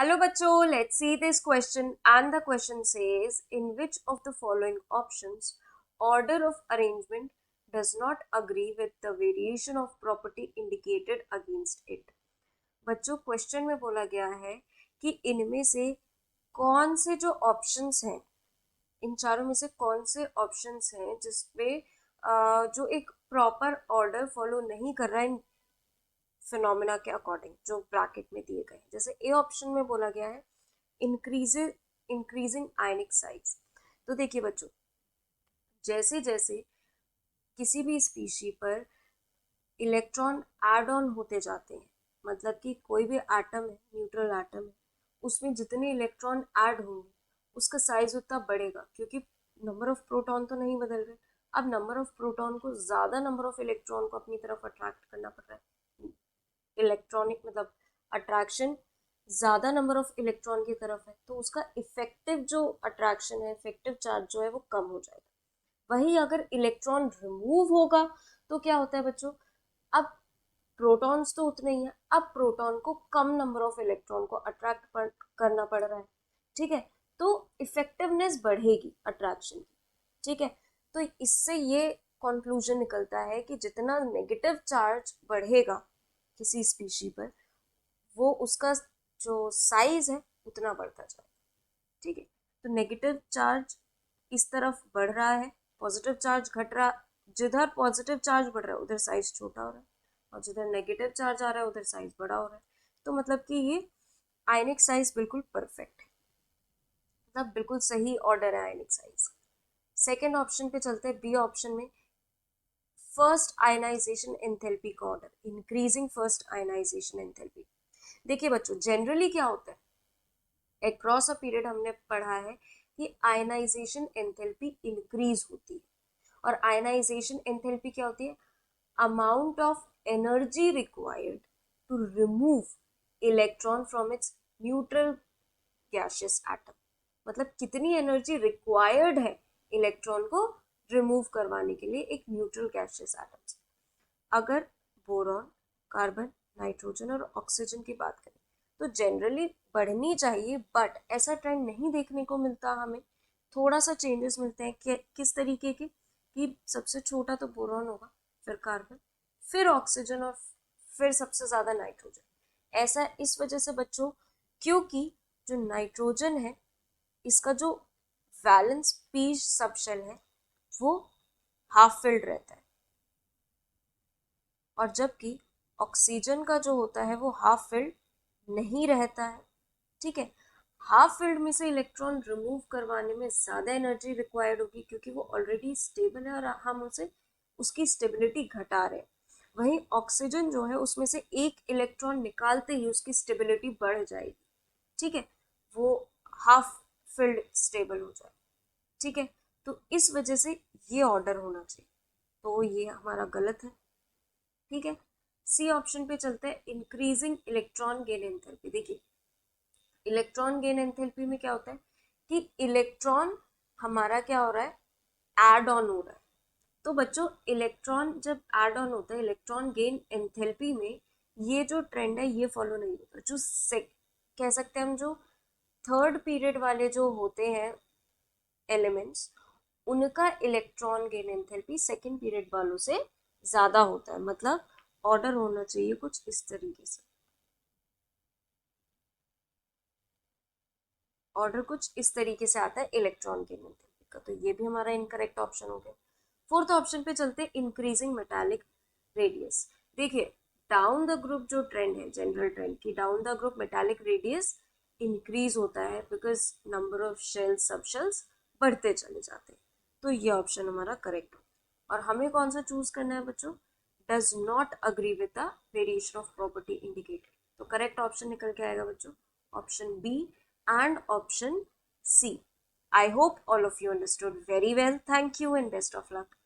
Hello bachcho, let's see this question, and the question says in which of the following options order of arrangement does not agree with the variation of property indicated against it. बच्चों question में बोला गया है कि इनमें से कौन से जो ऑप्शंस हैं, इन चारों में से कौन से ऑप्शंस हैं जिसमें जो एक प्रॉपर ऑर्डर फॉलो नहीं कर रहा है फिनोमिना के अकॉर्डिंग जो ब्रैकेट में दिए गए। जैसे ए ऑप्शन में बोला गया है इंक्रीजिंग आयनिक साइज। तो देखिए बच्चों, जैसे जैसे किसी भी स्पीशी पर इलेक्ट्रॉन ऐड ऑन होते जाते हैं, मतलब कि कोई भी एटम है, न्यूट्रल एटम है, उसमें जितने इलेक्ट्रॉन ऐड होंगे उसका साइज उतना बढ़ेगा, क्योंकि नंबर ऑफ प्रोटॉन तो नहीं बदल रहे। अब नंबर ऑफ प्रोटॉन को ज्यादा नंबर ऑफ इलेक्ट्रॉन को अपनी तरफ अट्रैक्ट करना पड़ रहा है। इलेक्ट्रॉनिक मतलब अट्रैक्शन ज्यादा नंबर ऑफ इलेक्ट्रॉन की तरफ है, तो उसका इफेक्टिव जो अट्रैक्शन है, इफेक्टिव चार्ज जो है वो कम हो जाएगा। वही अगर इलेक्ट्रॉन रिमूव होगा तो क्या होता है बच्चों, अब प्रोटॉन्स तो उतने ही है, अब प्रोटॉन को कम नंबर ऑफ इलेक्ट्रॉन को अट्रैक्ट करना पड़ रहा है। ठीक है, तो इफेक्टिवनेस बढ़ेगी अट्रैक्शन की। ठीक है, तो इससे ये कंक्लूजन निकलता है कि जितना नेगेटिव चार्ज बढ़ेगा किसी स्पीशी पर, वो उसका जो साइज है उतना बढ़ता जाए। ठीक है, तो नेगेटिव चार्ज इस तरफ बढ़ रहा है, पॉजिटिव चार्ज घट रहा, जिधर पॉजिटिव चार्ज बढ़ रहा है उधर साइज छोटा हो रहा है, और जिधर नेगेटिव चार्ज आ रहा है उधर साइज बड़ा हो रहा है। तो मतलब कि ये आयनिक साइज बिल्कुल परफेक्ट है, मतलब बिल्कुल सही ऑर्डर है आयनिक साइज। सेकेंड ऑप्शन पे चलते हैं, बी ऑप्शन में फर्स्ट आयनाइजेशन एंथैल्पी का order, increasing first ionisation enthalpy. देखिए बच्चों, जनरली क्या होता है, अक्रॉस अ पीरियड हमने पढ़ा है कि आयनाइजेशन एंथैल्पी इंक्रीज होती है। और आयनाइजेशन एंथैल्पी क्या होती है, amount of energy required to remove electron from its neutral gaseous atom. मतलब कितनी एनर्जी रिक्वायर्ड है इलेक्ट्रॉन को रिमूव करवाने के लिए एक न्यूट्रल गैसियस एटम से। अगर बोरॉन, कार्बन, नाइट्रोजन और ऑक्सीजन की बात करें तो जनरली बढ़नी चाहिए, बट ऐसा ट्रेंड नहीं देखने को मिलता हमें। थोड़ा सा चेंजेस मिलते हैं कि किस तरीके के, कि सबसे छोटा तो बोरॉन होगा, फिर कार्बन, फिर ऑक्सीजन, और फिर सबसे ज्यादा नाइट्रोजन। ऐसा इस वजह से बच्चों, क्योंकि जो नाइट्रोजन है इसका जो वैलेंस पी सब शेल है वो हाफ फिल्ड रहता है, और जबकि ऑक्सीजन का जो होता है वो हाफ फिल्ड नहीं रहता है। ठीक है, हाफ फील्ड में से इलेक्ट्रॉन रिमूव करवाने में ज्यादा एनर्जी रिक्वायर्ड होगी, क्योंकि वो ऑलरेडी स्टेबल है और हम उसे उसकी स्टेबिलिटी घटा रहे हैं। वहीं ऑक्सीजन जो है उसमें से एक इलेक्ट्रॉन निकालते ही उसकी स्टेबिलिटी बढ़ जाएगी। ठीक है, वो हाफ फील्ड स्टेबल हो जाए। ठीक है, तो इस वजह से ये ऑर्डर होना चाहिए, तो ये हमारा गलत है। ठीक है, सी ऑप्शन पे चलते हैं, इंक्रीजिंग इलेक्ट्रॉन गेन एंथैल्पी। देखिए, इलेक्ट्रॉन गेन एंथैल्पी में क्या होता है कि इलेक्ट्रॉन हमारा क्या हो रहा है, ऐड ऑन हो रहा है। तो बच्चों, इलेक्ट्रॉन जब ऐड ऑन होता है इलेक्ट्रॉन गेन एंथैल्पी में, ये जो ट्रेंड है ये फॉलो नहीं होता। जो कह सकते हैं हम, जो थर्ड पीरियड वाले जो होते हैं एलिमेंट्स, उनका electron gain enthalpy second period वालों से ज्यादा होता है। मतलब ऑर्डर होना चाहिए कुछ इस तरीके से, ऑर्डर कुछ इस तरीके से आता है इलेक्ट्रॉन के एंथैल्पी का, तो ये भी हमारा इनकरेक्ट ऑप्शन हो गया। फोर्थ ऑप्शन पे चलते हैं, इंक्रीजिंग मेटालिक रेडियस। देखिए, डाउन द ग्रुप जो ट्रेंड है, जनरल ट्रेंड की down the group metallic radius increase होता है, बिकॉज नंबर ऑफ शेल्स सब शेल्स बढ़ते चले जाते हैं। तो ये ऑप्शन हमारा करेक्ट हो। और हमें कौन सा चूज करना है बच्चों, does not agree with the variation of property indicated. तो करेक्ट ऑप्शन निकल के आएगा बच्चों, option B and option C. I hope all of you understood very well. Thank you and best of luck.